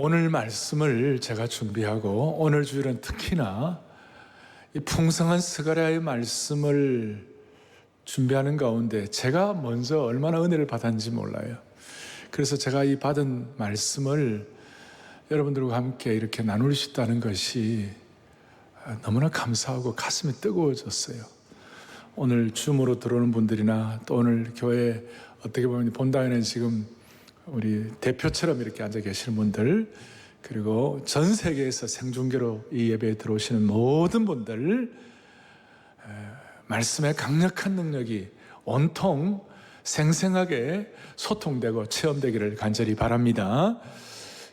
오늘 말씀을 제가 준비하고 오늘 주일은 특히나 이 풍성한 스가랴의 말씀을 준비하는 가운데 제가 먼저 얼마나 은혜를 받았는지 몰라요. 그래서 제가 이 받은 말씀을 여러분들과 함께 이렇게 나눌 수 있다는 것이 너무나 감사하고 가슴이 뜨거워졌어요. 오늘 줌으로 들어오는 분들이나 또 오늘 교회 어떻게 보면 본당에는 지금 우리 대표처럼 이렇게 앉아 계시는 분들, 그리고 전 세계에서 생중계로 이 예배에 들어오시는 모든 분들, 말씀의 강력한 능력이 온통 생생하게 소통되고 체험되기를 간절히 바랍니다.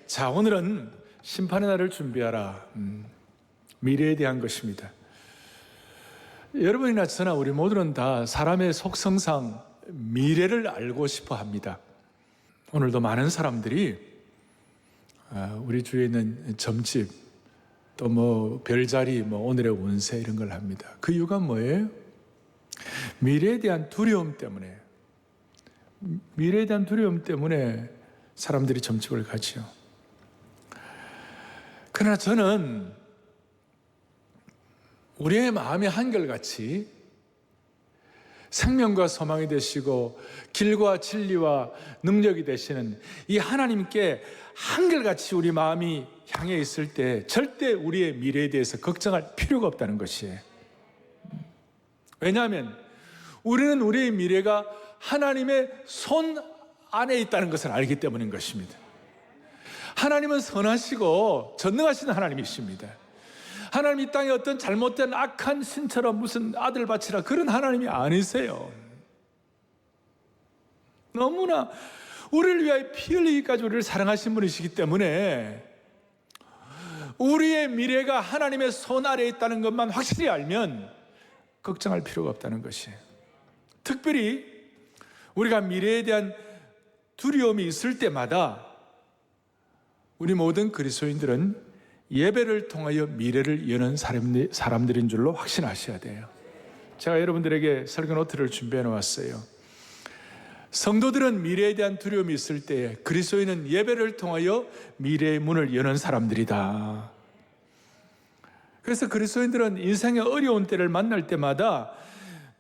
자, 오늘은 심판의 날을 준비하라, 미래에 대한 것입니다. 여러분이나 저나 우리 모두는 다 사람의 속성상 미래를 알고 싶어 합니다. 오늘도 많은 사람들이 우리 주위에 있는 점집, 또 뭐 별자리, 뭐 오늘의 운세 이런 걸 합니다. 그 이유가 뭐예요? 미래에 대한 두려움 때문에, 미래에 대한 두려움 때문에 사람들이 점집을 가죠. 그러나 저는 우리의 마음이 한결같이 생명과 소망이 되시고 길과 진리와 능력이 되시는 이 하나님께 한결같이 우리 마음이 향해 있을 때 절대 우리의 미래에 대해서 걱정할 필요가 없다는 것이에요. 왜냐하면 우리는 우리의 미래가 하나님의 손 안에 있다는 것을 알기 때문인 것입니다. 하나님은 선하시고 전능하신 하나님이십니다. 하나님 이 땅에 어떤 잘못된 악한 신처럼 무슨 아들밭이라 그런 하나님이 아니세요. 너무나 우리를 위하여 피 흘리기까지 우리를 사랑하신 분이시기 때문에 우리의 미래가 하나님의 손 아래에 있다는 것만 확실히 알면 걱정할 필요가 없다는 것이에요. 특별히 우리가 미래에 대한 두려움이 있을 때마다 우리 모든 그리스도인들은 예배를 통하여 미래를 여는 사람들인 줄로 확신하셔야 돼요. 제가 여러분들에게 설교 노트를 준비해 놓았어요. 성도들은 미래에 대한 두려움이 있을 때 그리스도인은 예배를 통하여 미래의 문을 여는 사람들이다. 그래서 그리스도인들은 인생의 어려운 때를 만날 때마다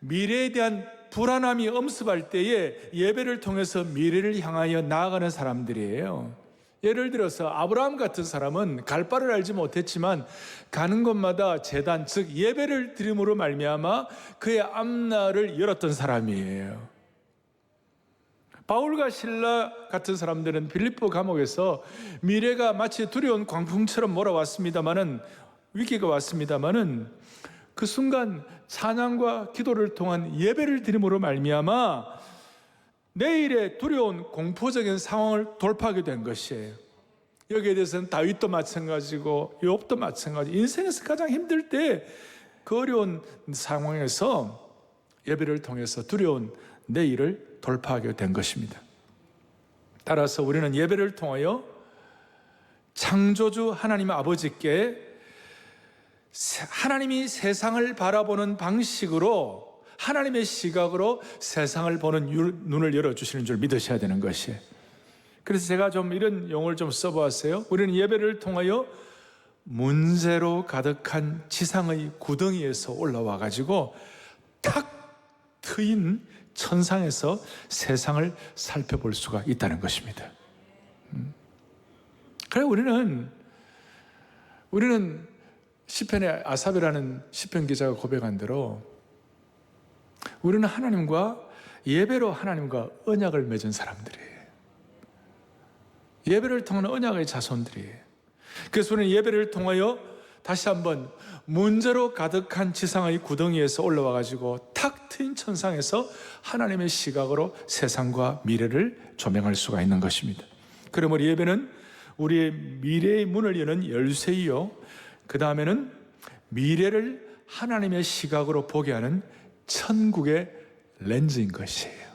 미래에 대한 불안함이 엄습할 때에 예배를 통해서 미래를 향하여 나아가는 사람들이에요. 예를 들어서 아브라함 같은 사람은 갈 바를 알지 못했지만 가는 곳마다 제단, 즉 예배를 드림으로 말미암아 그의 앞날을 열었던 사람이에요. 바울과 실라 같은 사람들은 빌립보 감옥에서 미래가 마치 두려운 광풍처럼 몰아왔습니다마는, 위기가 왔습니다마는 그 순간 찬양과 기도를 통한 예배를 드림으로 말미암아 내일의 두려운 공포적인 상황을 돌파하게 된 것이에요. 여기에 대해서는 다윗도 마찬가지고 욥도 마찬가지. 인생에서 가장 힘들 때 그 어려운 상황에서 예배를 통해서 두려운 내일을 돌파하게 된 것입니다. 따라서 우리는 예배를 통하여 창조주 하나님 아버지께 하나님이 세상을 바라보는 방식으로, 하나님의 시각으로 세상을 보는 눈을 열어주시는 줄 믿으셔야 되는 것이에요. 그래서 제가 좀 이런 용어를 좀 써보았어요. 우리는 예배를 통하여 문제로 가득한 지상의 구덩이에서 올라와 가지고 탁 트인 천상에서 세상을 살펴볼 수가 있다는 것입니다. 그래 우리는 시편의 아삽이라는 시편 기자가 고백한 대로 우리는 하나님과 예배로 하나님과 언약을 맺은 사람들이에요. 예배를 통한 언약의 자손들이에요. 그래서 우리는 예배를 통하여 다시 한번 문제로 가득한 지상의 구덩이에서 올라와 가지고 탁 트인 천상에서 하나님의 시각으로 세상과 미래를 조명할 수가 있는 것입니다. 그러므로 예배는 우리의 미래의 문을 여는 열쇠이요, 그 다음에는 미래를 하나님의 시각으로 보게 하는 천국의 렌즈인 것이에요.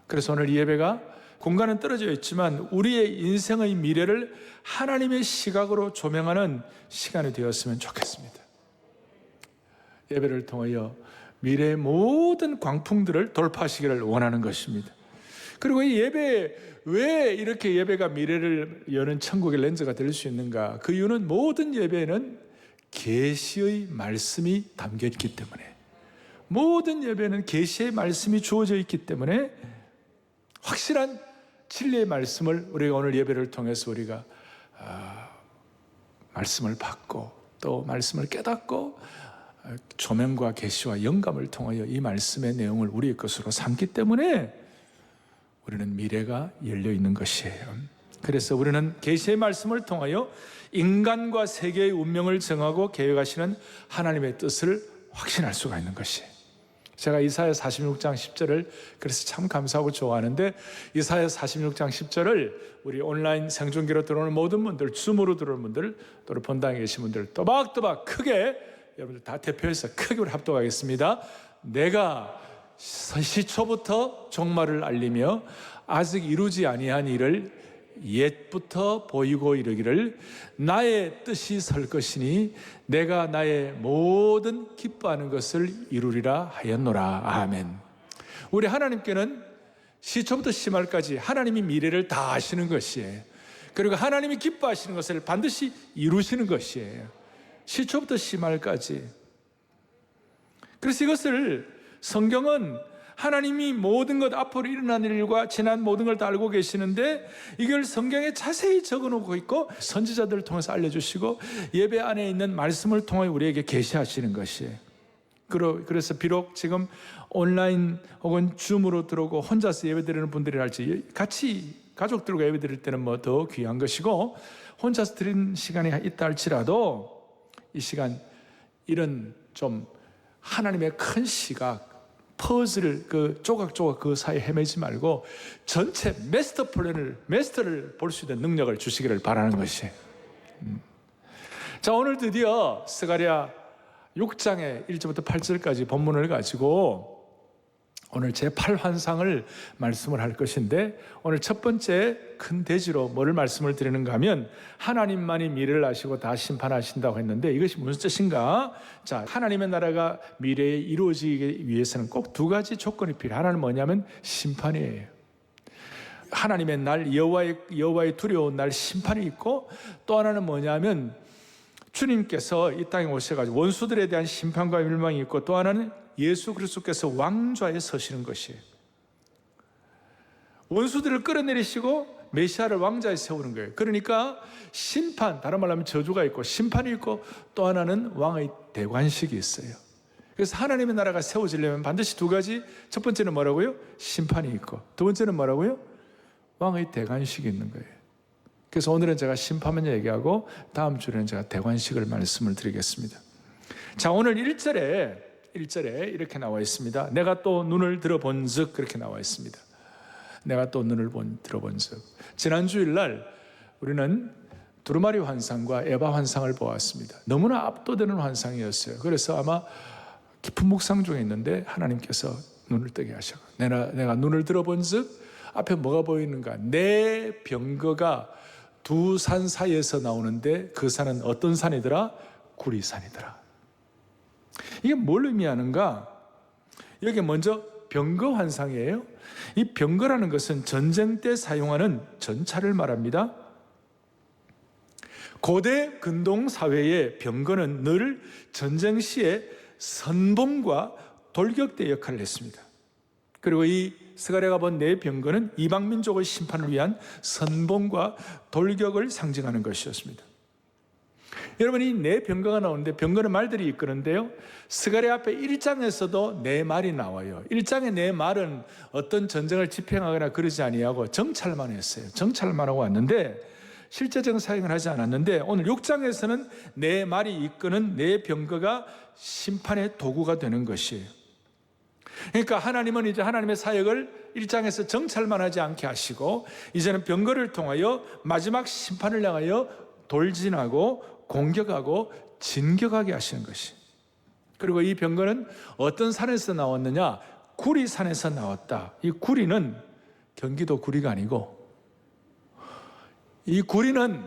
그래서 오늘 이 예배가 공간은 떨어져 있지만 우리의 인생의 미래를 하나님의 시각으로 조명하는 시간이 되었으면 좋겠습니다. 예배를 통하여 미래의 모든 광풍들을 돌파하시기를 원하는 것입니다. 그리고 이 예배, 왜 이렇게 예배가 미래를 여는 천국의 렌즈가 될 수 있는가? 그 이유는 모든 예배는 계시의 말씀이 담겨 있기 때문에, 모든 예배는 계시의 말씀이 주어져 있기 때문에 확실한 진리의 말씀을 우리가 오늘 예배를 통해서 우리가 말씀을 받고 또 말씀을 깨닫고 조명과 계시와 영감을 통하여 이 말씀의 내용을 우리의 것으로 삼기 때문에 우리는 미래가 열려 있는 것이에요. 그래서 우리는 계시의 말씀을 통하여 인간과 세계의 운명을 정하고 계획하시는 하나님의 뜻을 확신할 수가 있는 것이에요. 제가 이사야 46장 10절을 그래서 참 감사하고 좋아하는데, 이사야 46장 10절을 우리 온라인 생중계로 들어오는 모든 분들, 줌으로 들어오는 분들, 또 본당에 계신 분들 또박또박 크게 여러분들 다 대표해서 크게 우리 합독하겠습니다. 내가 시초부터 종말을 알리며 아직 이루지 아니한 일을 옛부터 보이고 이르기를 나의 뜻이 설 것이니 내가 나의 모든 기뻐하는 것을 이루리라 하였노라. 아멘. 우리 하나님께는 시초부터 심할까지 하나님이 미래를 다 아시는 것이에요. 그리고 하나님이 기뻐하시는 것을 반드시 이루시는 것이에요. 시초부터 심할까지. 그래서 이것을 성경은 하나님이 모든 것, 앞으로 일어난 일과 지난 모든 걸 다 알고 계시는데 이걸 성경에 자세히 적어놓고 있고 선지자들을 통해서 알려주시고 예배 안에 있는 말씀을 통해 우리에게 계시하시는 것이에요. 그래서 비록 지금 온라인 혹은 줌으로 들어오고 혼자서 예배 드리는 분들이랄지 같이 가족들과 예배 드릴 때는 뭐 더 귀한 것이고, 혼자서 드리는 시간이 있다 할지라도 이 시간 이런 좀 하나님의 큰 시각, 퍼즐을 그 조각조각 그 사이에 헤매지 말고 전체 마스터를 볼 수 있는 능력을 주시기를 바라는 것이에요. 자, 오늘 드디어 스가랴 6장의 1절부터 8절까지 본문을 가지고 오늘 제8환상을 말씀을 할 것인데, 오늘 첫 번째 큰 대지로 뭐를 말씀을 드리는가 하면 하나님만이 미래를 아시고 다 심판하신다고 했는데 이것이 무슨 뜻인가? 자, 하나님의 나라가 미래에 이루어지기 위해서는 꼭 두 가지 조건이 필요해요. 하나는 뭐냐면 심판이에요. 하나님의 날, 여호와의 두려운 날 심판이 있고, 또 하나는 뭐냐면 주님께서 이 땅에 오셔가지고 원수들에 대한 심판과 멸망이 있고, 또 하나는 예수 그리스도께서 왕좌에 서시는 것이에요. 원수들을 끌어내리시고 메시아를 왕좌에 세우는 거예요. 그러니까 심판, 다른 말로 하면 저주가 있고 심판이 있고, 또 하나는 왕의 대관식이 있어요. 그래서 하나님의 나라가 세워지려면 반드시 두 가지, 첫 번째는 뭐라고요? 심판이 있고, 두 번째는 뭐라고요? 왕의 대관식이 있는 거예요. 그래서 오늘은 제가 심판만 얘기하고 다음 주에는 제가 대관식을 말씀을 드리겠습니다. 자, 오늘 1절에 이렇게 나와 있습니다. 내가 또 눈을 들어본즉, 그렇게 나와 있습니다. 내가 또 눈을 들어본즉. 지난 주일날 우리는 두루마리 환상과 에바 환상을 보았습니다. 너무나 압도되는 환상이었어요. 그래서 아마 깊은 묵상 중에 있는데 하나님께서 눈을 뜨게 하셔. 내가 눈을 들어본즉 앞에 뭐가 보이는가? 내 병거가 두 산 사이에서 나오는데 그 산은 어떤 산이더라? 구리산이더라. 이게 뭘 의미하는가? 여기 먼저 병거 환상이에요. 이 병거라는 것은 전쟁 때 사용하는 전차를 말합니다. 고대 근동 사회의 병거는 늘 전쟁 시에 선봉과 돌격대 역할을 했습니다. 그리고 이 스가랴가 본 네 병거는 이방 민족의 심판을 위한 선봉과 돌격을 상징하는 것이었습니다. 여러분, 이 네 병거가 나오는데 병거는 말들이 이끄는데요, 스가랴 앞에 1장에서도 네 말이 나와요. 1장의 네 말은 어떤 전쟁을 집행하거나 그러지 아니하고 정찰만 했어요. 정찰만 하고 왔는데 실제적 사용을 하지 않았는데, 오늘 6장에서는 네 말이 이끄는 네 병거가 심판의 도구가 되는 것이에요. 그러니까 하나님은 이제 하나님의 사역을 1장에서 정찰만 하지 않게 하시고 이제는 병거를 통하여 마지막 심판을 향하여 돌진하고 공격하고 진격하게 하시는 것이. 그리고 이 병거는 어떤 산에서 나왔느냐? 구리산에서 나왔다. 이 구리는 경기도 구리가 아니고, 이 구리는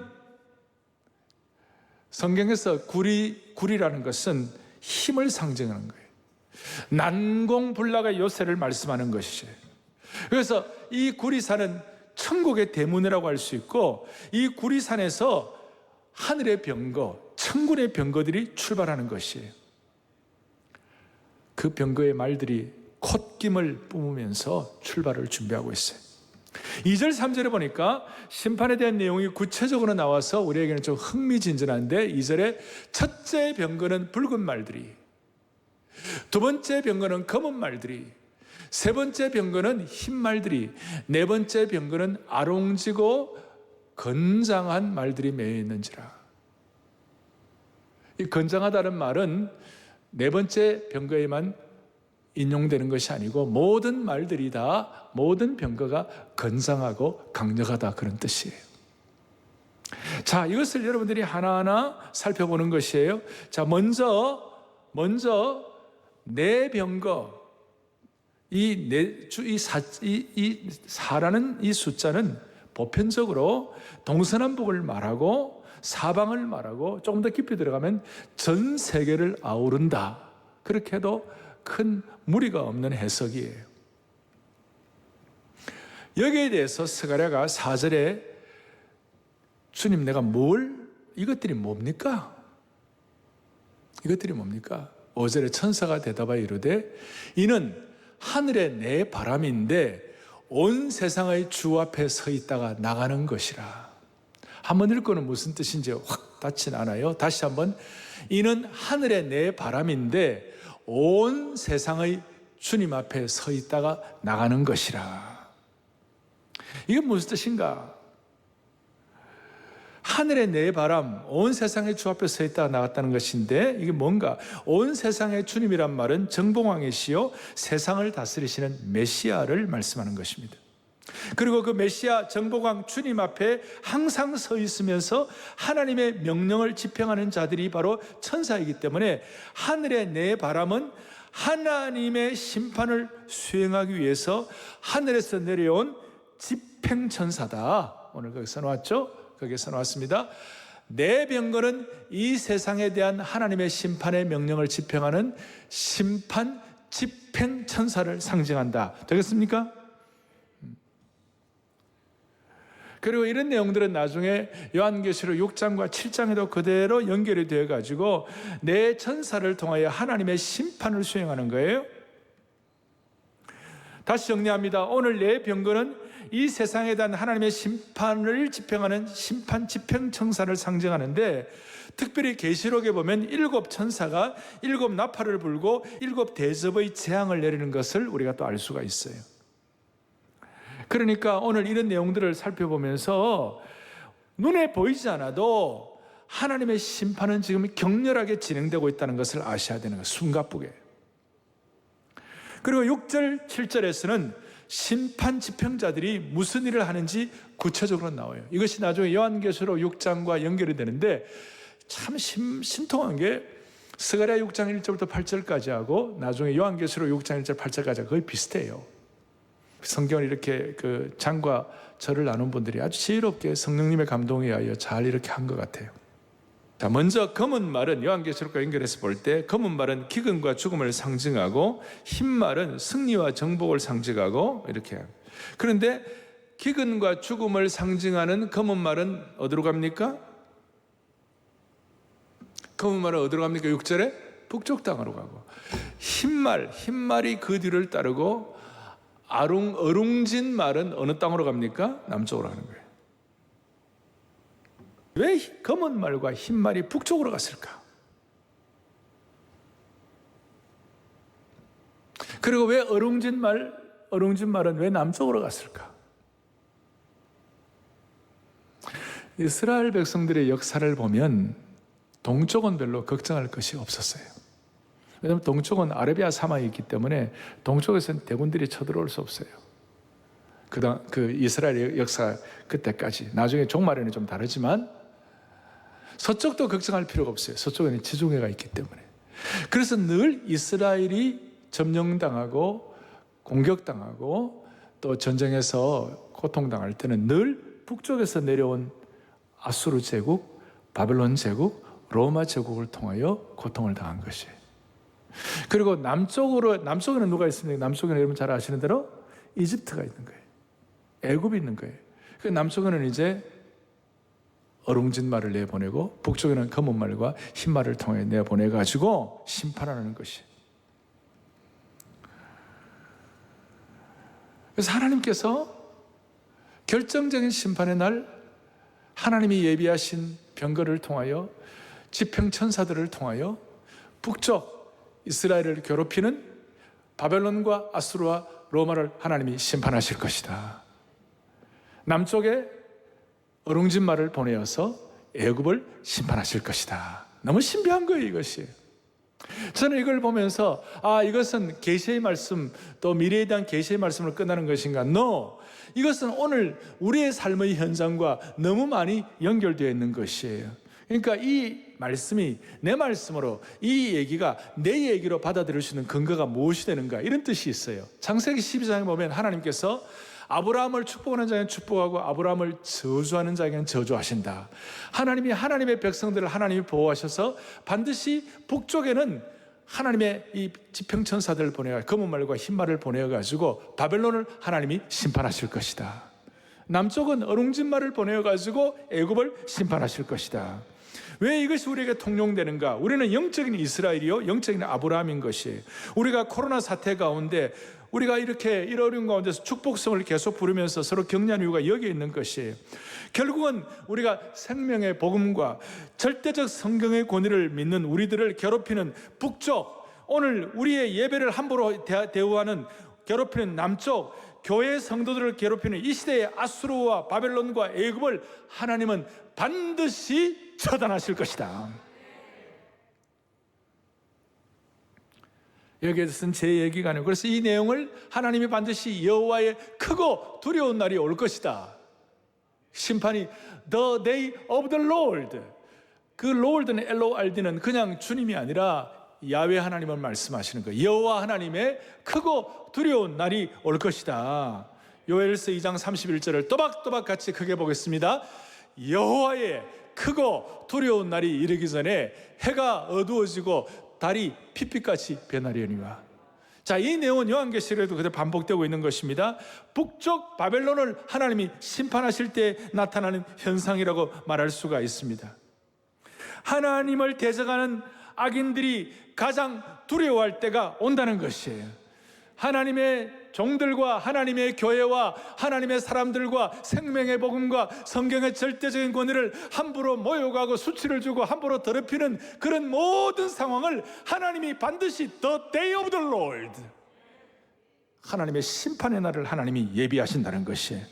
성경에서 구리라는 것은 힘을 상징하는 거예요. 난공불락의 요새를 말씀하는 것이죠. 그래서 이 구리산은 천국의 대문이라고 할 수 있고, 이 구리산에서 하늘의 병거, 천군의 병거들이 출발하는 것이에요. 그 병거의 말들이 콧김을 뿜으면서 출발을 준비하고 있어요. 2절 3절에 보니까 심판에 대한 내용이 구체적으로 나와서 우리에게는 좀 흥미진진한데, 2절에 첫째 병거는 붉은 말들이, 두 번째 병거는 검은 말들이, 세 번째 병거는 흰 말들이, 네 번째 병거는 아롱지고 건장한 말들이 매여 있는지라. 이 건장하다는 말은 네 번째 병거에만 인용되는 것이 아니고 모든 말들이 다, 모든 병거가 건장하고 강력하다, 그런 뜻이에요. 자, 이것을 여러분들이 하나하나 살펴보는 것이에요. 자, 먼저 네 병거, 이 사라는 이 숫자는 보편적으로 동서남북을 말하고 사방을 말하고, 조금 더 깊이 들어가면 전 세계를 아우른다, 그렇게 해도 큰 무리가 없는 해석이에요. 여기에 대해서 스가랴가 4절에 주님, 내가 이것들이 뭡니까? 이것들이 뭡니까? 5절에 천사가 대답하여 이르되 이는 하늘의 내 바람인데 온 세상의 주 앞에 서 있다가 나가는 것이라. 한번 읽고는 무슨 뜻인지 확 닿진 않아요. 다시 한번, 이는 하늘의 내 바람인데 온 세상의 주님 앞에 서 있다가 나가는 것이라. 이게 무슨 뜻인가? 하늘의 내 바람, 온 세상의 주 앞에 서 있다가 나갔다는 것인데, 이게 뭔가? 온 세상의 주님이란 말은 정봉왕이시요 세상을 다스리시는 메시아를 말씀하는 것입니다. 그리고 그 메시아 정복왕 주님 앞에 항상 서 있으면서 하나님의 명령을 집행하는 자들이 바로 천사이기 때문에, 하늘의 내 바람은 하나님의 심판을 수행하기 위해서 하늘에서 내려온 집행천사다. 오늘 거기 써놓았죠? 거기에 써놓았습니다. 내 병거는 이 세상에 대한 하나님의 심판의 명령을 집행하는 심판 집행천사를 상징한다. 되겠습니까? 그리고 이런 내용들은 나중에 요한계시록 6장과 7장에도 그대로 연결이 되어가지고 내 천사를 통하여 하나님의 심판을 수행하는 거예요. 다시 정리합니다. 오늘 내 병거는 이 세상에 대한 하나님의 심판을 집행하는 심판 집행천사를 상징하는데, 특별히 계시록에 보면 7 천사가 7 나팔을 불고 7 대접의 재앙을 내리는 것을 우리가 또 알 수가 있어요. 그러니까 오늘 이런 내용들을 살펴보면서 눈에 보이지 않아도 하나님의 심판은 지금 격렬하게 진행되고 있다는 것을 아셔야 되는 거예요. 숨가쁘게. 그리고 6절, 7절에서는 심판 집행자들이 무슨 일을 하는지 구체적으로 나와요. 이것이 나중에 요한계시록 6장과 연결이 되는데, 참 신통한 게 스가랴 6장 1절부터 8절까지 하고 나중에 요한계시록 6장 1절 8절까지 거의 비슷해요. 성경을 이렇게 그 장과 절을 나눈 분들이 아주 지혜롭게 성령님의 감동에 의하여 잘 이렇게 한 것 같아요. 자, 먼저 검은 말은 요한계시록과 연결해서 볼 때, 검은 말은 기근과 죽음을 상징하고 흰 말은 승리와 정복을 상징하고 이렇게. 그런데 기근과 죽음을 상징하는 검은 말은 어디로 갑니까? 검은 말은 어디로 갑니까? 6절에 북쪽 땅으로 가고, 흰 말이 그 뒤를 따르고 어룽진 말은 어느 땅으로 갑니까? 남쪽으로 가는 거예요. 왜 검은 말과 흰 말이 북쪽으로 갔을까? 그리고 왜 어룽진 말은 왜 남쪽으로 갔을까? 이스라엘 백성들의 역사를 보면 동쪽은 별로 걱정할 것이 없었어요. 왜냐하면 동쪽은 아라비아 사막이 있기 때문에 동쪽에서는 대군들이 쳐들어올 수 없어요. 그 이스라엘의 역사 그때까지. 나중에 종말에는 좀 다르지만 서쪽도 걱정할 필요가 없어요. 서쪽에는 지중해가 있기 때문에. 그래서 늘 이스라엘이 점령당하고 공격당하고 또 전쟁에서 고통당할 때는 늘 북쪽에서 내려온 아수르 제국, 바벨론 제국, 로마 제국을 통하여 고통을 당한 것이에요. 그리고 남쪽에는 누가 있습니까? 남쪽에는 여러분 잘 아시는 대로 이집트가 있는 거예요. 애굽이 있는 거예요. 그 남쪽에는 이제 어룽진 말을 내보내고 북쪽에는 검은 말과 흰 말을 통해 내보내가지고 심판하는 것이. 그래서 하나님께서 결정적인 심판의 날 하나님이 예비하신 병거를 통하여 지평천사들을 통하여 북쪽 이스라엘을 괴롭히는 바벨론과 아수르와 로마를 하나님이 심판하실 것이다. 남쪽에 어룽진 말을 보내어서 애굽을 심판하실 것이다. 너무 신비한 거예요, 이것이. 저는 이걸 보면서 이것은 계시의 말씀, 또 미래에 대한 계시의 말씀으로 끝나는 것인가? No! 이것은 오늘 우리의 삶의 현장과 너무 많이 연결되어 있는 것이에요. 그러니까 이 말씀이 내 말씀으로, 이 얘기가 내 얘기로 받아들일 수 있는 근거가 무엇이 되는가, 이런 뜻이 있어요. 창세기 12장에 보면 하나님께서 아브라함을 축복하는 자에게는 축복하고 아브라함을 저주하는 자에게는 저주하신다. 하나님이 하나님의 백성들을 하나님이 보호하셔서 반드시 북쪽에는 하나님의 이 지평천사들을 보내어 검은 말과 흰 말을 보내어가지고 바벨론을 하나님이 심판하실 것이다. 남쪽은 어룽진 말을 보내어가지고 애굽을 심판하실 것이다. 왜 이것이 우리에게 통용되는가? 우리는 영적인 이스라엘이요, 영적인 아브라함인 것이. 우리가 코로나 사태 가운데 우리가 이렇게 어려운 가운데서 축복성을 계속 부르면서 서로 격려하는 이유가 여기에 있는 것이에요. 결국은 우리가 생명의 복음과 절대적 성경의 권위를 믿는 우리들을 괴롭히는 북쪽, 오늘 우리의 예배를 함부로 대우하는 괴롭히는 남쪽, 교회 성도들을 괴롭히는 이 시대의 아수르와 바벨론과 애굽을 하나님은 반드시 처단하실 것이다. 여기에서는 제 얘기가 아니고, 그래서 이 내용을 하나님이 반드시 여호와의 크고 두려운 날이 올 것이다. 심판이 The day of the Lord. 그 Lord는 Lord는 그냥 주님이 아니라 야훼 하나님을 말씀하시는 거예요. 여호와 하나님의 크고 두려운 날이 올 것이다. 요엘서 2장 31절을 또박또박 같이 크게 보겠습니다. 여호와의 크고 두려운 날이 이르기 전에 해가 어두워지고 달이 핏빛같이 변하려니와. 자, 이 내용은 요한계시록에도 그대로 반복되고 있는 것입니다. 북쪽 바벨론을 하나님이 심판하실 때 나타나는 현상이라고 말할 수가 있습니다. 하나님을 대적하는 악인들이 가장 두려워할 때가 온다는 것이에요. 하나님의 종들과 하나님의 교회와 하나님의 사람들과 생명의 복음과 성경의 절대적인 권위를 함부로 모욕하고 수치를 주고 함부로 더럽히는 그런 모든 상황을 하나님이 반드시 The day of the Lord, 하나님의 심판의 날을 하나님이 예비하신다는 것이에요.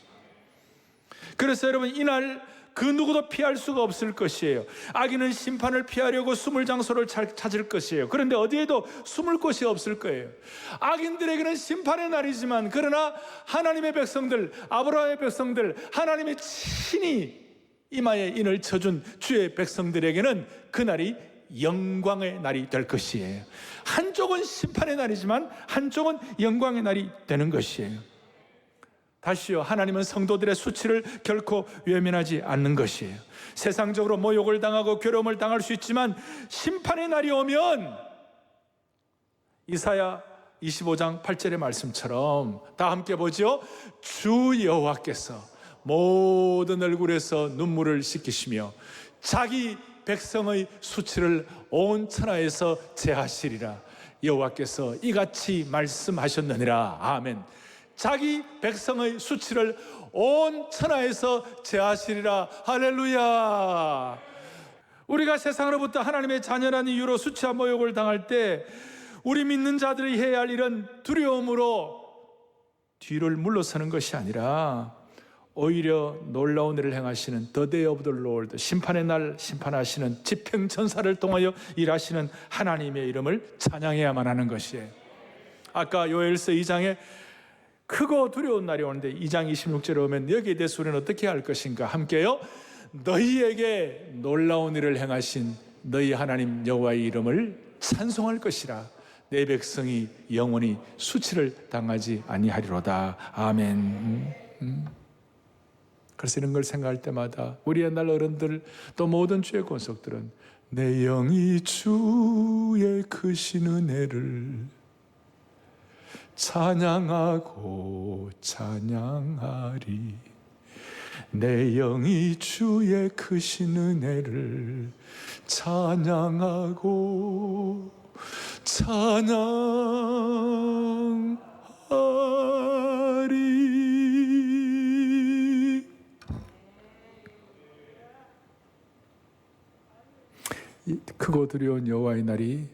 그래서 여러분, 이날 그 누구도 피할 수가 없을 것이에요. 악인은 심판을 피하려고 숨을 장소를 찾을 것이에요. 그런데 어디에도 숨을 곳이 없을 거예요. 악인들에게는 심판의 날이지만, 그러나 하나님의 백성들, 아브라함의 백성들, 하나님의 친히 이마에 인을 쳐준 주의 백성들에게는 그날이 영광의 날이 될 것이에요. 한쪽은 심판의 날이지만 한쪽은 영광의 날이 되는 것이에요. 다시요, 하나님은 성도들의 수치를 결코 외면하지 않는 것이에요. 세상적으로 모욕을 당하고 괴로움을 당할 수 있지만 심판의 날이 오면 이사야 25장 8절의 말씀처럼 다 함께 보죠. 주 여호와께서 모든 얼굴에서 눈물을 씻기시며 자기 백성의 수치를 온 천하에서 제하시리라. 여호와께서 이같이 말씀하셨느니라. 아멘. 자기 백성의 수치를 온 천하에서 제하시리라. 할렐루야. 우리가 세상으로부터 하나님의 자녀라는 이유로 수치와 모욕을 당할 때 우리 믿는 자들이 해야 할 일은 두려움으로 뒤를 물러서는 것이 아니라 오히려 놀라운 일을 행하시는 The day of the Lord, 심판의 날 심판하시는 지평천사를 통하여 일하시는 하나님의 이름을 찬양해야만 하는 것이에요. 아까 요엘서 2장에 크고 두려운 날이 오는데 2장 26절에 오면 여기에 대해서 우리는 어떻게 할 것인가? 함께요. 너희에게 놀라운 일을 행하신 너희 하나님 여호와의 이름을 찬송할 것이라. 내 백성이 영원히 수치를 당하지 아니하리로다. 아멘. 그래서 이런 걸 생각할 때마다 우리 옛날 어른들 또 모든 주의 권속들은 내 영이 주의 크신 은혜를 찬양하고 찬양하리. 내 영이 주의 크신 은혜를 찬양하고 찬양하리. 크고 두려운 여호와의 날이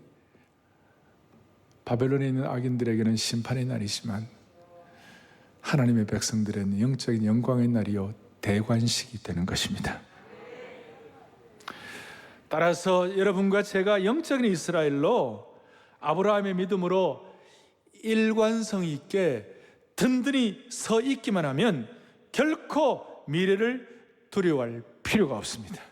바벨론에 있는 악인들에게는 심판의 날이지만 하나님의 백성들은 영적인 영광의 날이요 대관식이 되는 것입니다. 따라서 여러분과 제가 영적인 이스라엘로 아브라함의 믿음으로 일관성 있게 든든히 서 있기만 하면 결코 미래를 두려워할 필요가 없습니다.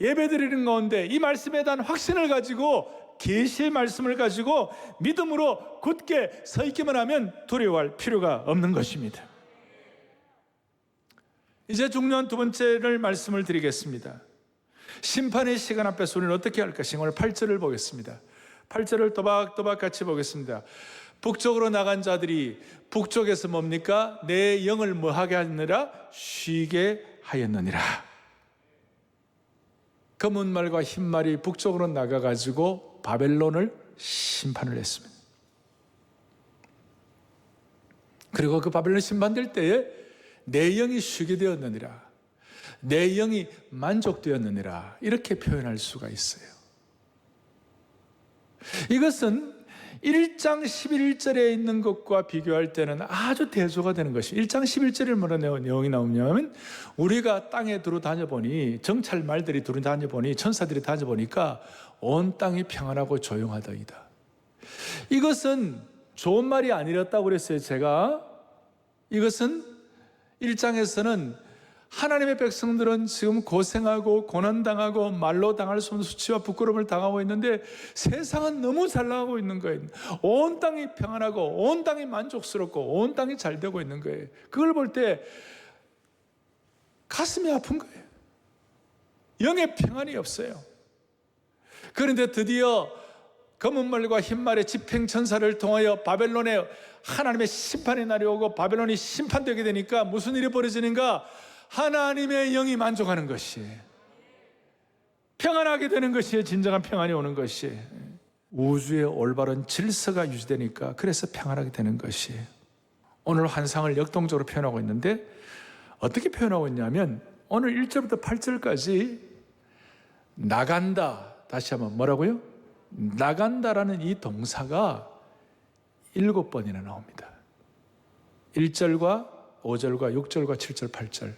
예배드리는 가운데 이 말씀에 대한 확신을 가지고, 계시의 말씀을 가지고 믿음으로 굳게 서 있기만 하면 두려워할 필요가 없는 것입니다. 이제 중요한 두 번째를 말씀을 드리겠습니다. 심판의 시간 앞에서 우리는 어떻게 할 것인가. 오늘 8절을 보겠습니다. 8절을 또박또박 같이 보겠습니다. 북쪽으로 나간 자들이 북쪽에서 뭡니까? 내 영을 뭐하게 하느라? 쉬게 하였느니라. 검은 말과 흰 말이 북쪽으로 나가가지고 바벨론을 심판을 했습니다. 그리고 그 바벨론 심판될 때에 내 영이 쉬게 되었느니라, 내 영이 만족되었느니라, 이렇게 표현할 수가 있어요. 이것은 1장 11절에 있는 것과 비교할 때는 아주 대조가 되는 것이, 1장 11절에 뭐라 내용이 나오냐면, 우리가 땅에 두루 다녀보니, 정찰 말들이 두루 다녀보니, 천사들이 다녀보니까 온 땅이 평안하고 조용하더이다. 이것은 좋은 말이 아니었다고 그랬어요. 제가 이것은 1장에서는 하나님의 백성들은 지금 고생하고 고난당하고 말로 당할 수 없는 수치와 부끄러움을 당하고 있는데 세상은 너무 잘 나가고 있는 거예요. 온 땅이 평안하고 온 땅이 만족스럽고 온 땅이 잘 되고 있는 거예요. 그걸 볼 때 가슴이 아픈 거예요. 영의 평안이 없어요. 그런데 드디어 검은 말과 흰 말의 집행천사를 통하여 바벨론에 하나님의 심판의 날이 오고 바벨론이 심판되게 되니까 무슨 일이 벌어지는가? 하나님의 영이 만족하는 것이, 평안하게 되는 것이, 진정한 평안이 오는 것이, 우주의 올바른 질서가 유지되니까 그래서 평안하게 되는 것이. 오늘 환상을 역동적으로 표현하고 있는데 어떻게 표현하고 있냐면, 오늘 1절부터 8절까지 나간다, 다시 한번 뭐라고요? 나간다라는 이 동사가 7번이나 나옵니다. 1절과 5절과 6절과 7절, 8절,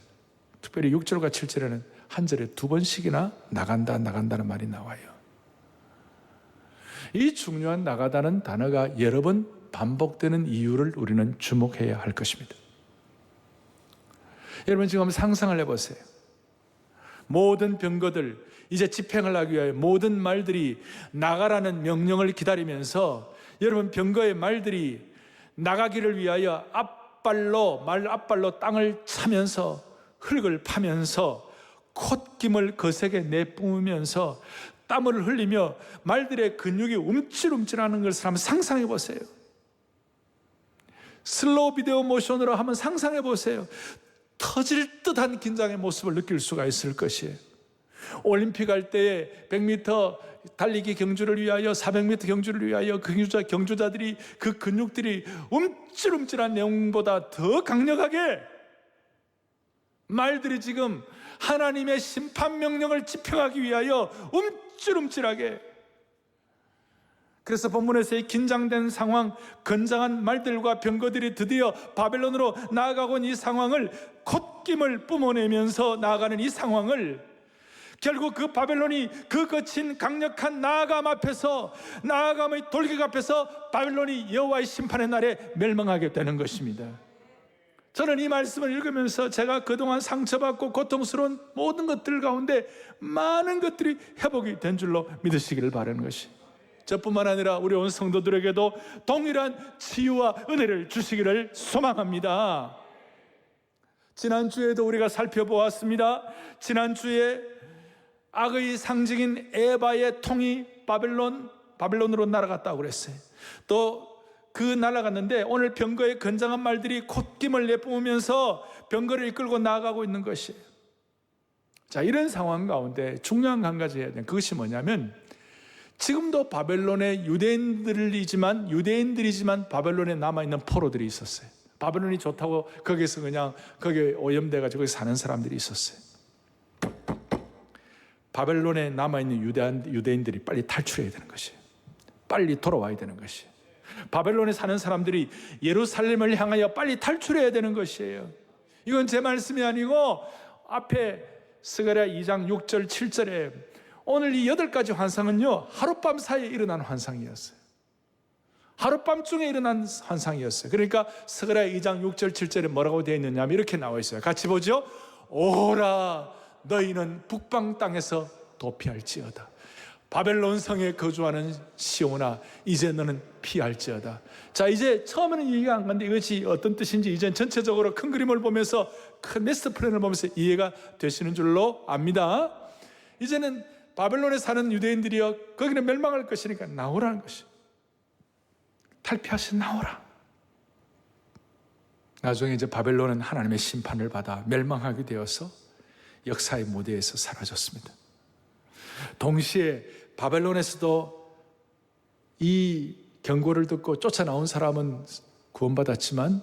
특별히 6절과 7절에는 한 절에 2번씩이나 나간다, 나간다는 말이 나와요. 이 중요한 나가다는 단어가 여러 번 반복되는 이유를 우리는 주목해야 할 것입니다. 여러분 지금 한번 상상을 해보세요. 모든 병거들, 이제 집행을 하기 위하여 모든 말들이 나가라는 명령을 기다리면서, 여러분 병거의 말들이 나가기를 위하여 말 앞발로 땅을 차면서 흙을 파면서 콧김을 거세게 내뿜으면서 땀을 흘리며 말들의 근육이 움찔움찔하는 것을 한번 상상해 보세요. 슬로우 비디오 모션으로 한번 상상해 보세요. 터질 듯한 긴장의 모습을 느낄 수가 있을 것이에요. 올림픽 할 때에 100m 달리기 경주를 위하여, 400m 경주를 위하여 경주자들이 그 근육들이 움찔움찔한 내용보다 더 강력하게 말들이 지금 하나님의 심판 명령을 집행하기 위하여 움찔움찔하게. 그래서 본문에서의 긴장된 상황, 건장한 말들과 병거들이 드디어 바벨론으로 나아가고 있는 이 상황을, 콧김을 뿜어내면서 나아가는 이 상황을, 결국 그 바벨론이 그 거친 강력한 나아감 앞에서, 나아감의 돌격 앞에서 바벨론이 여호와의 심판의 날에 멸망하게 되는 것입니다. 저는 이 말씀을 읽으면서 제가 그동안 상처받고 고통스러운 모든 것들 가운데 많은 것들이 회복이 된 줄로 믿으시기를 바라는 것이, 저뿐만 아니라 우리 온 성도들에게도 동일한 치유와 은혜를 주시기를 소망합니다. 지난주에도 우리가 살펴보았습니다. 지난주에 악의 상징인 에바의 통이 바벨론으로 날아갔다고 그랬어요. 또 그 날아갔는데 오늘 병거의 건장한 말들이 콧김을 내뿜으면서 병거를 이끌고 나아가고 있는 것이에요. 자, 이런 상황 가운데 중요한 한 가지 해야 되는 그것이 뭐냐면, 지금도 바벨론의 유대인들이지만 바벨론에 남아있는 포로들이 있었어요. 바벨론이 좋다고 거기서 그냥 거기에 오염돼가지고 거기 사는 사람들이 있었어요. 바벨론에 남아있는 유대인들이 빨리 탈출해야 되는 것이에요. 빨리 돌아와야 되는 것이에요. 바벨론에 사는 사람들이 예루살렘을 향하여 빨리 탈출해야 되는 것이에요. 이건 제 말씀이 아니고 앞에 스가랴 2장 6절 7절에 오늘 이 8가지 환상은요, 하룻밤 사이에 일어난 환상이었어요. 하룻밤 중에 일어난 환상이었어요. 그러니까 스가랴 2장 6절 7절에 뭐라고 되어 있느냐 하면 이렇게 나와 있어요. 같이 보죠. 오라 너희는 북방 땅에서 도피할지어다. 바벨론 성에 거주하는 시온아 이제 너는 피할지어다. 자, 이제 처음에는 이해가 안 갔는데 이것이 어떤 뜻인지 이제 전체적으로 큰 그림을 보면서 큰 마스터 플랜을 보면서 이해가 되시는 줄로 압니다. 이제는 바벨론에 사는 유대인들이여 거기는 멸망할 것이니까 나오라는 것이에요. 탈피하시 나오라. 나중에 이제 바벨론은 하나님의 심판을 받아 멸망하게 되어서 역사의 무대에서 사라졌습니다. 동시에 바벨론에서도 이 경고를 듣고 쫓아나온 사람은 구원받았지만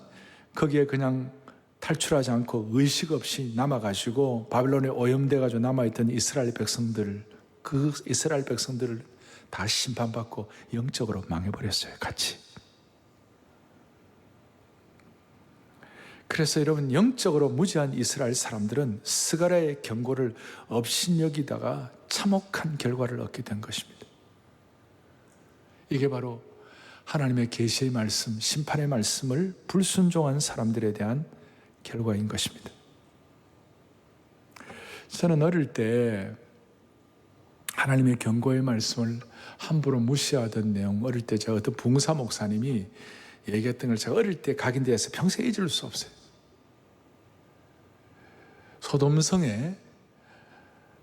거기에 그냥 탈출하지 않고 의식 없이 남아가지고 바벨론에 오염돼가지고 남아있던 이스라엘 백성들, 그 이스라엘 백성들을 다 심판받고 영적으로 망해버렸어요. 같이. 그래서 여러분, 영적으로 무지한 이스라엘 사람들은 스가랴의 경고를 업신여기다가 참혹한 결과를 얻게 된 것입니다. 이게 바로 하나님의 계시의 말씀, 심판의 말씀을 불순종한 사람들에 대한 결과인 것입니다. 저는 어릴 때 하나님의 경고의 말씀을 함부로 무시하던 내용, 어릴 때 제가 어떤 붕사 목사님이 얘기했던 걸 제가 어릴 때 각인되어서 평생 잊을 수 없어요. 소돔성에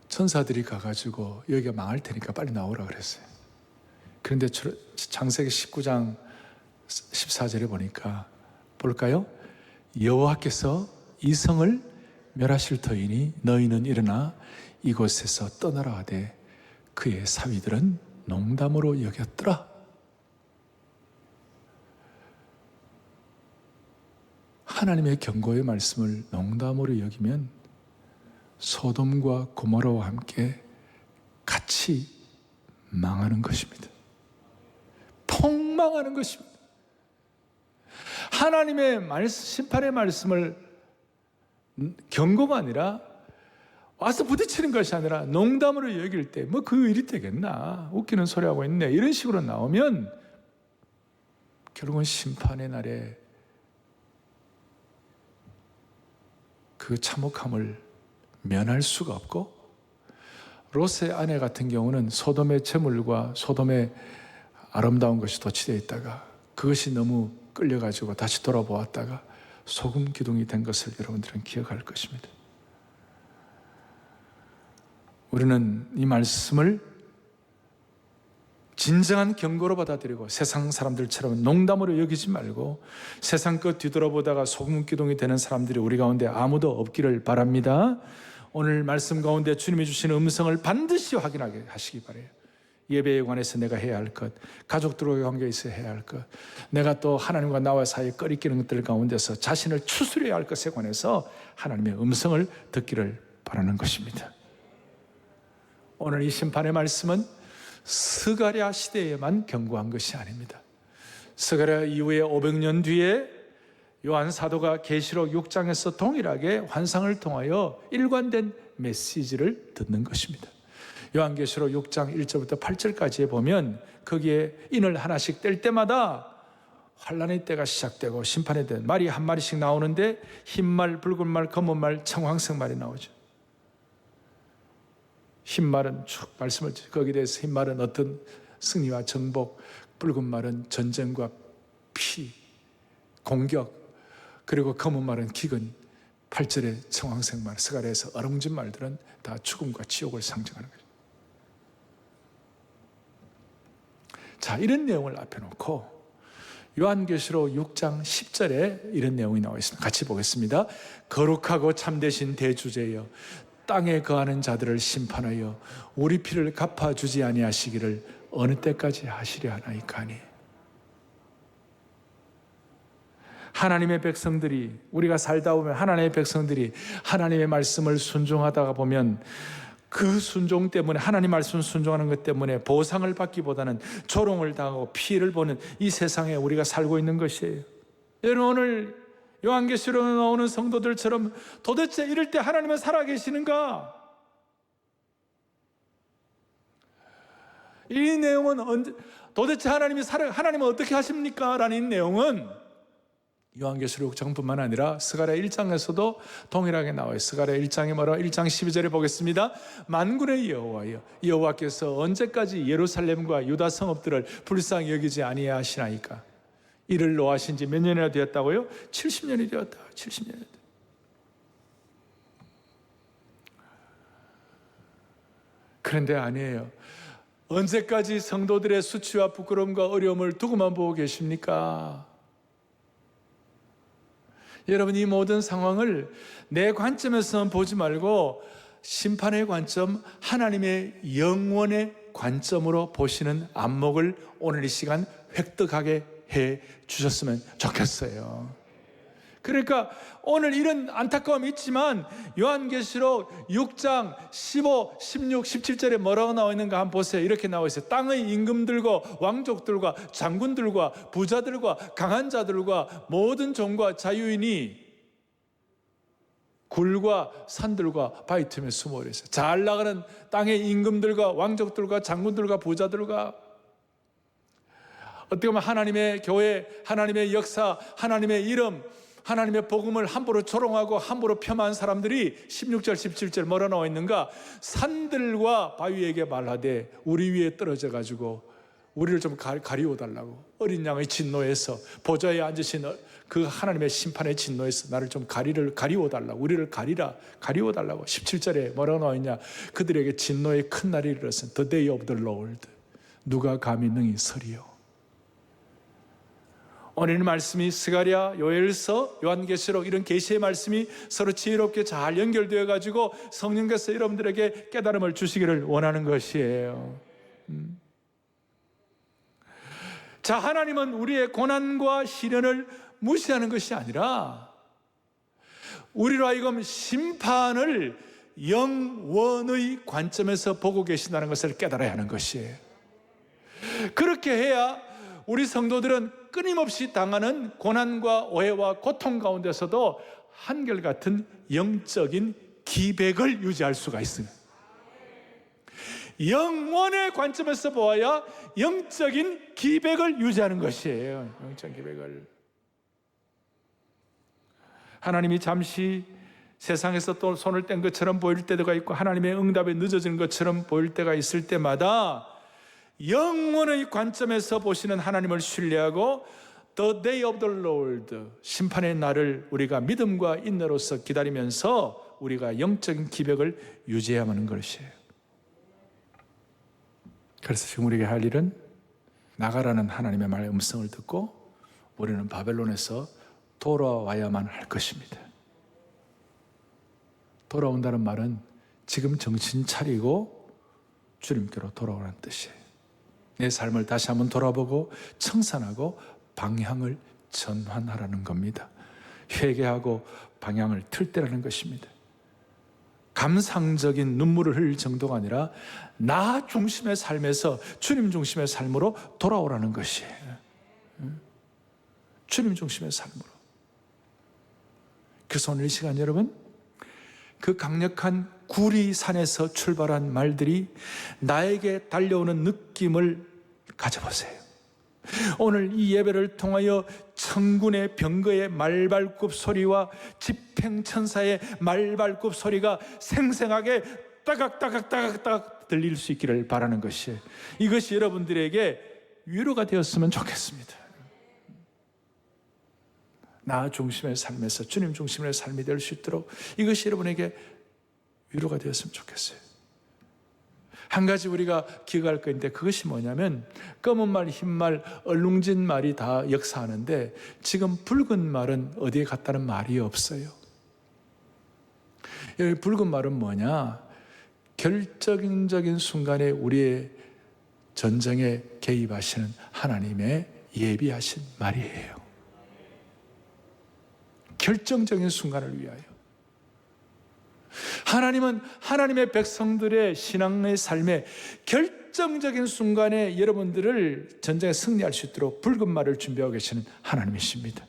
천사들이 가가지고 여기가 망할 테니까 빨리 나오라 그랬어요. 그런데 창세기 19장 14절에 보니까 볼까요? 여호와께서 이 성을 멸하실 터이니 너희는 일어나 이곳에서 떠나라 하되 그의 사위들은 농담으로 여겼더라. 하나님의 경고의 말씀을 농담으로 여기면 소돔과 고모라와 함께 같이 망하는 것입니다. 폭망하는 것입니다. 하나님의 심판의 말씀을 경고가 아니라 와서 부딪히는 것이 아니라 농담으로 여길 때 뭐 그 일이 되겠나, 웃기는 소리 하고 있네, 이런 식으로 나오면 결국은 심판의 날에 그 참혹함을 면할 수가 없고, 롯의 아내 같은 경우는 소돔의 재물과 소돔의 아름다운 것이 도취되어 있다가 그것이 너무 끌려가지고 다시 돌아보았다가 소금 기둥이 된 것을 여러분들은 기억할 것입니다. 우리는 이 말씀을 진정한 경고로 받아들이고 세상 사람들처럼 농담으로 여기지 말고 세상 것 뒤돌아보다가 소금 기둥이 되는 사람들이 우리 가운데 아무도 없기를 바랍니다. 오늘 말씀 가운데 주님이 주시는 음성을 반드시 확인하게 하시기 바라요. 예배에 관해서 내가 해야 할 것, 가족들과의 관계에서 해야 할 것, 내가 또 하나님과 나와 사이에 꺼리끼는 것들 가운데서 자신을 추스려야 할 것에 관해서 하나님의 음성을 듣기를 바라는 것입니다. 오늘 이 심판의 말씀은 스가랴 시대에만 경고한 것이 아닙니다. 스가랴 이후에 500년 뒤에 요한 사도가 계시록 6장에서 동일하게 환상을 통하여 일관된 메시지를 듣는 것입니다. 요한계시록 6장 1절부터 8절까지에 보면 거기에 인을 하나씩 뗄 때마다 환란의 때가 시작되고 심판의 때 말이 한 마리씩 나오는데 흰 말, 붉은 말, 검은 말, 청황색 말이 나오죠. 흰 말은 쭉 말씀을, 거기에 대해서 흰 말은 어떤 승리와 정복, 붉은 말은 전쟁과 피, 공격, 그리고 검은 말은 기근, 8절의 청황색 말, 스가랴에서 어루만진 말들은 다 죽음과 지옥을 상징하는 거예요. 자, 이런 내용을 앞에 놓고 요한계시록 6장 10절에 이런 내용이 나와 있습니다. 같이 보겠습니다. 거룩하고 참되신 대주제여, 땅에 거하는 자들을 심판하여 우리 피를 갚아주지 아니하시기를 어느 때까지 하시려 하나이까니. 하나님의 백성들이, 우리가 살다 보면 하나님의 백성들이 하나님의 말씀을 순종하다가 보면 그 순종 때문에, 하나님 말씀 순종하는 것 때문에 보상을 받기보다는 조롱을 당하고 피해를 보는 이 세상에 우리가 살고 있는 것이에요. 여러분, 오늘 요한계시록에 나오는 성도들처럼 도대체 이럴 때 하나님은 살아계시는가? 이 내용은 도대체 하나님은 어떻게 하십니까? 라는 이 내용은 요한계시록 6장뿐만 아니라 스가랴 1장에서도 동일하게 나와요. 스가랴 1장에 뭐라? 1장 12절에 보겠습니다. 만군의 여호와여, 여호와께서 언제까지 예루살렘과 유다 성읍들을 불쌍히 여기지 아니하시나이까? 이를 노하신 지 몇 년이나 되었다고요? 70년이 되었다. 70년이 되었다. 그런데 아니에요. 언제까지 성도들의 수치와 부끄러움과 어려움을 두고만 보고 계십니까? 여러분, 이 모든 상황을 내 관점에서만 보지 말고 심판의 관점, 하나님의 영원의 관점으로 보시는 안목을 오늘 이 시간 획득하게 해 주셨으면 좋겠어요. 그러니까 오늘 이런 안타까움이 있지만 요한계시록 6장 15, 16, 17절에 뭐라고 나와 있는가 한번 보세요. 이렇게 나와 있어요. 땅의 임금들과 왕족들과 장군들과 부자들과 강한 자들과 모든 종과 자유인이 굴과 산들과 바위 틈에 숨어 있어요. 잘 나가는 땅의 임금들과 왕족들과 장군들과 부자들과, 어떻게 보면 하나님의 교회, 하나님의 역사, 하나님의 이름, 하나님의 복음을 함부로 조롱하고 함부로 폄하한 사람들이 16절 17절 뭐라 나와 있는가? 산들과 바위에게 말하되 우리 위에 떨어져 가지고 우리를 좀 가리워 달라고. 어린 양의 진노에서, 보좌에 앉으신 그 하나님의 심판의 진노에서 나를 좀 가리워 달라고, 우리를 가리워 달라고. 17절에 뭐라고 나와 있냐? 그들에게 진노의 큰 날이 이르렀으니 The day of the Lord, 누가 감히 능히 서리요. 오늘 말씀이 스가랴, 요엘서, 요한계시록 이런 계시의 말씀이 서로 지혜롭게 잘 연결되어 가지고 성령께서 여러분들에게 깨달음을 주시기를 원하는 것이에요. 자, 하나님은 우리의 고난과 시련을 무시하는 것이 아니라 우리로 하여금 심판을 영원의 관점에서 보고 계신다는 것을 깨달아야 하는 것이에요. 그렇게 해야 우리 성도들은 끊임없이 당하는 고난과 오해와 고통 가운데서도 한결같은 영적인 기백을 유지할 수가 있습니다. 영원의 관점에서 보아야 영적인 기백을 유지하는 것이에요. 영적 기백을. 하나님이 잠시 세상에서 또 손을 뗀 것처럼 보일 때가 있고 하나님의 응답이 늦어지는 것처럼 보일 때가 있을 때마다 영원의 관점에서 보시는 하나님을 신뢰하고 The day of the Lord, 심판의 날을 우리가 믿음과 인내로서 기다리면서 우리가 영적인 기백을 유지해야만 하는 것이에요. 그래서 지금 우리에게 할 일은 나가라는 하나님의 말의 음성을 듣고 우리는 바벨론에서 돌아와야만 할 것입니다. 돌아온다는 말은 지금 정신 차리고 주님께로 돌아오라는 뜻이에요. 내 삶을 다시 한번 돌아보고 청산하고 방향을 전환하라는 겁니다. 회개하고 방향을 틀 때라는 것입니다. 감상적인 눈물을 흘릴 정도가 아니라 나 중심의 삶에서 주님 중심의 삶으로 돌아오라는 것이에요. 주님 중심의 삶으로. 그래서 오늘 이 시간 여러분, 그 강력한 구리산에서 출발한 말들이 나에게 달려오는 느낌을 가져보세요. 오늘 이 예배를 통하여 천군의 병거의 말발굽 소리와 집행천사의 말발굽 소리가 생생하게 따각따각따각따각 들릴 수 있기를 바라는 것이에요. 이것이 여러분들에게 위로가 되었으면 좋겠습니다. 나 중심의 삶에서 주님 중심의 삶이 될 수 있도록 이것이 여러분에게 위로가 되었으면 좋겠어요. 한 가지 우리가 기억할 건데 그것이 뭐냐면 검은 말, 흰 말, 얼룩진 말이 다 역사하는데 지금 붉은 말은 어디에 갔다는 말이 없어요. 여기 붉은 말은 뭐냐? 결정적인 순간에 우리의 전쟁에 개입하시는 하나님의 예비하신 말이에요. 결정적인 순간을 위하여. 하나님은 하나님의 백성들의 신앙의 삶에 결정적인 순간에 여러분들을 전쟁에 승리할 수 있도록 붉은 말을 준비하고 계시는 하나님이십니다.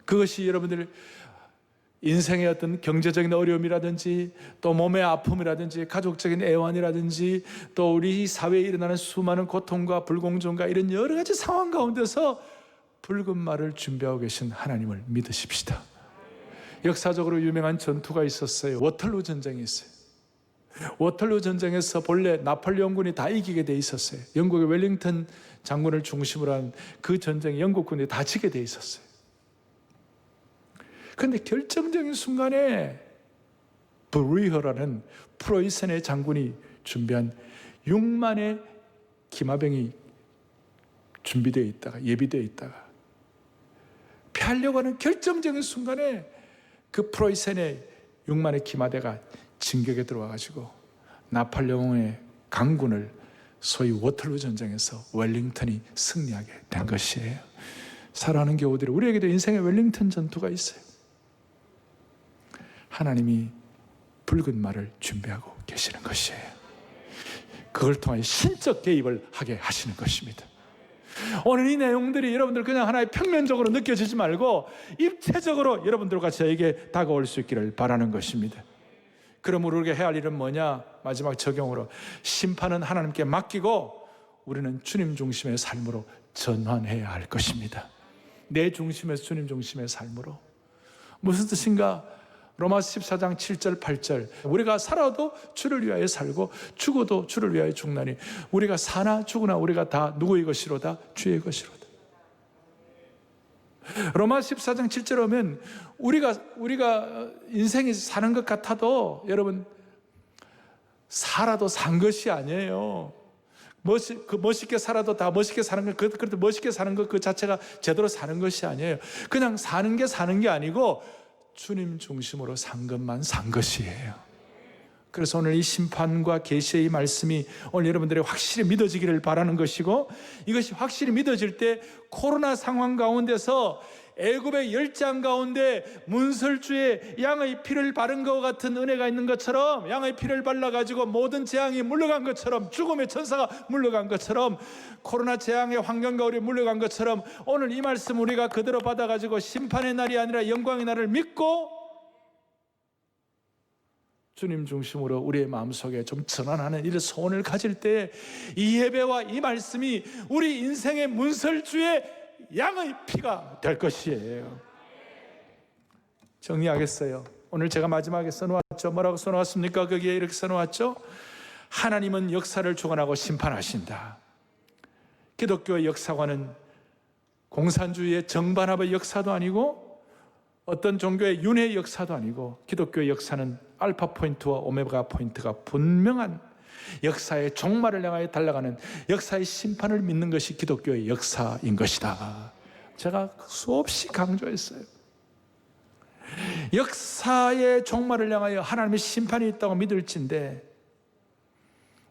그것이 여러분들 인생의 어떤 경제적인 어려움이라든지 또 몸의 아픔이라든지 가족적인 애환이라든지 또 우리 사회에 일어나는 수많은 고통과 불공정과 이런 여러 가지 상황 가운데서 붉은 말을 준비하고 계신 하나님을 믿으십시다. 역사적으로 유명한 전투가 있었어요. 워털루 전쟁이 있어요. 워털루 전쟁에서 본래 나폴레옹군이 다 이기게 돼 있었어요. 영국의 웰링턴 장군을 중심으로 한 그 전쟁에 영국군이 다 지게 돼 있었어요. 그런데 결정적인 순간에 브루이허라는 프로이센의 장군이 준비한 6만의 기마병이 준비되어 있다가 예비되어 있다가 피하려고 하는 결정적인 순간에 그 프로이센의 6만의 기마대가 진격에 들어와가지고 나폴레옹의 강군을 소위 워털루 전쟁에서 웰링턴이 승리하게 된 것이에요. 사랑하는 교우들이 우리에게도 인생의 웰링턴 전투가 있어요. 하나님이 붉은 말을 준비하고 계시는 것이에요. 그걸 통해 신적 개입을 하게 하시는 것입니다. 오늘 이 내용들이 여러분들 그냥 하나의 평면적으로 느껴지지 말고 입체적으로 여러분들과 저에게 다가올 수 있기를 바라는 것입니다. 그러므로 우리가 해야 할 일은 뭐냐? 마지막 적용으로 심판은 하나님께 맡기고 우리는 주님 중심의 삶으로 전환해야 할 것입니다. 내 중심에서 주님 중심의 삶으로. 무슨 뜻인가? 로마서 14장 7절 8절 우리가 살아도 주를 위하여 살고 죽어도 주를 위하여 죽나니 우리가 사나 죽으나 우리가 다 누구의 것이로다? 주의 것이로다. 로마서 14장 7절 오면 우리가 인생이 사는 것 같아도 여러분 살아도 산 것이 아니에요. 멋있게 살아도 다 멋있게 사는 것, 그렇게 멋있게 사는 것 그 자체가 제대로 사는 것이 아니에요. 그냥 사는 게 아니고 주님 중심으로 산 것만 산 것이에요. 그래서 오늘 이 심판과 계시의 이 말씀이 오늘 여러분들이 확실히 믿어지기를 바라는 것이고 이것이 확실히 믿어질 때 코로나 상황 가운데서 애굽의 10장 가운데 문설주에 양의 피를 바른 것 같은 은혜가 있는 것처럼 양의 피를 발라가지고 모든 재앙이 물러간 것처럼 죽음의 천사가 물러간 것처럼 코로나 재앙의 환경가울이 물러간 것처럼 오늘 이 말씀 우리가 그대로 받아가지고 심판의 날이 아니라 영광의 날을 믿고 주님 중심으로 우리의 마음속에 좀 전환하는 이런 소원을 가질 때 이 예배와 이 말씀이 우리 인생의 문설주에 양의 피가 될 것이에요. 정리하겠어요. 오늘 제가 마지막에 써놓았죠. 뭐라고 써놓았습니까? 거기에 이렇게 써놓았죠. 하나님은 역사를 주관하고 심판하신다. 기독교의 역사관은 공산주의의 정반합의 역사도 아니고 어떤 종교의 윤회의 역사도 아니고 기독교의 역사는 알파 포인트와 오메가 포인트가 분명한 역사의 종말을 향하여 달려가는 역사의 심판을 믿는 것이 기독교의 역사인 것이다. 제가 수없이 강조했어요. 역사의 종말을 향하여 하나님의 심판이 있다고 믿을진데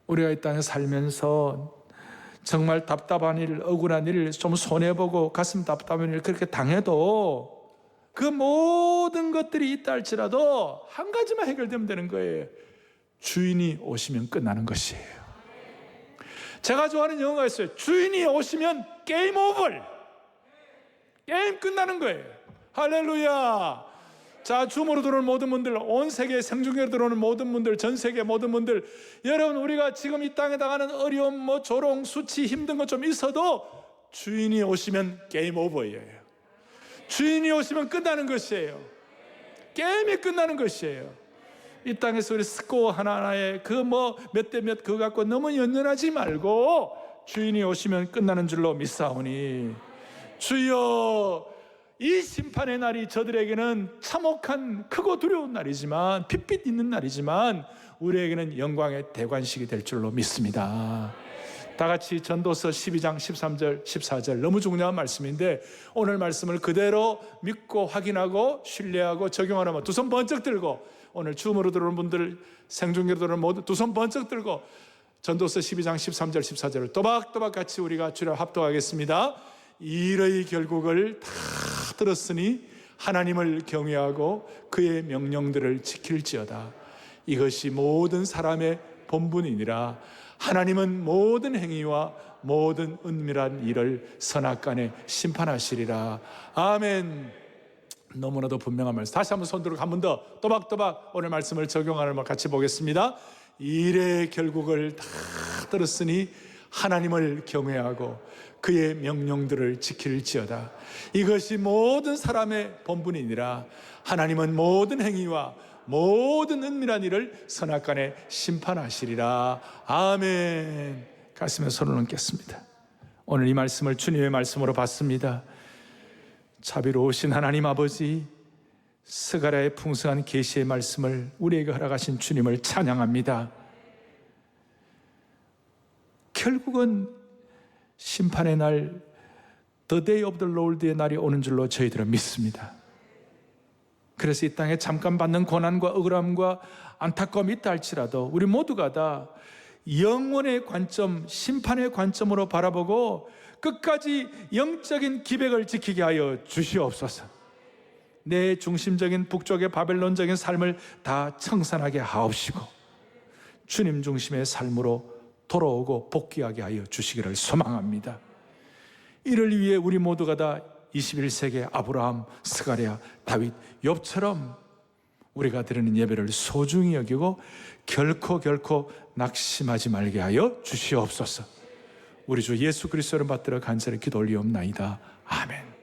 우리가 이 땅에 살면서 정말 답답한 일, 억울한 일, 좀 손해보고 가슴 답답한 일 그렇게 당해도 그 모든 것들이 있다 할지라도 한 가지만 해결되면 되는 거예요. 주인이 오시면 끝나는 것이에요. 제가 좋아하는 영어가 있어요. 주인이 오시면 게임 오버. 게임 끝나는 거예요. 할렐루야. 자, 줌으로 들어오는 모든 분들, 온 세계 생중계로 들어오는 모든 분들, 전 세계 모든 분들, 여러분 우리가 지금 이 땅에 당하는 어려움, 조롱, 수치, 힘든 것 좀 있어도 주인이 오시면 게임 오버예요. 주인이 오시면 끝나는 것이에요. 게임이 끝나는 것이에요. 이 땅에서 우리 스코어 하나하나에 그 몇 대 몇 그거 갖고 너무 연연하지 말고 주인이 오시면 끝나는 줄로 믿사오니 주여 이 심판의 날이 저들에게는 참혹한 크고 두려운 날이지만, 핏빛 있는 날이지만 우리에게는 영광의 대관식이 될 줄로 믿습니다. 다 같이 전도서 12장 13절 14절, 너무 중요한 말씀인데 오늘 말씀을 그대로 믿고 확인하고 신뢰하고 적용하라면 두 손 번쩍 들고, 오늘 줌으로 들어오는 분들, 생중계로 들어오는 모두 두 손 번쩍 들고 전도서 12장 13절 14절을 또박또박 같이 우리가 주여 합독하겠습니다. 일의 결국을 다 들었으니 하나님을 경외하고 그의 명령들을 지킬지어다. 이것이 모든 사람의 본분이니라. 하나님은 모든 행위와 모든 은밀한 일을 선악간에 심판하시리라. 아멘. 너무나도 분명한 말씀. 다시 한번 손 들고 한 번 더 또박또박 오늘 말씀을 적용하는 말 같이 보겠습니다. 일의 결국을 다 들었으니 하나님을 경외하고 그의 명령들을 지킬지어다. 이것이 모든 사람의 본분이니라. 하나님은 모든 행위와 모든 은밀한 일을 선악간에 심판하시리라. 아멘. 가슴에 손을 얹겠습니다. 오늘 이 말씀을 주님의 말씀으로 받습니다. 자비로우신 하나님 아버지, 스가랴의 풍성한 계시의 말씀을 우리에게 허락하신 주님을 찬양합니다. 결국은 심판의 날, The Day of the Lord의 날이 오는 줄로 저희들은 믿습니다. 그래서 이 땅에 잠깐 받는 고난과 억울함과 안타까움이 있다 할지라도 우리 모두가 다 영원의 관점, 심판의 관점으로 바라보고 끝까지 영적인 기백을 지키게 하여 주시옵소서. 내 중심적인 북쪽의 바벨론적인 삶을 다 청산하게 하옵시고 주님 중심의 삶으로 돌아오고 복귀하게 하여 주시기를 소망합니다. 이를 위해 우리 모두가 다 21세기의 아브라함, 스가랴, 다윗, 욥처럼 우리가 드리는 예배를 소중히 여기고 결코 낙심하지 말게 하여 주시옵소서. 우리 주 예수 그리스도를 받들어 간절히 기도 올리옵나이다. 아멘.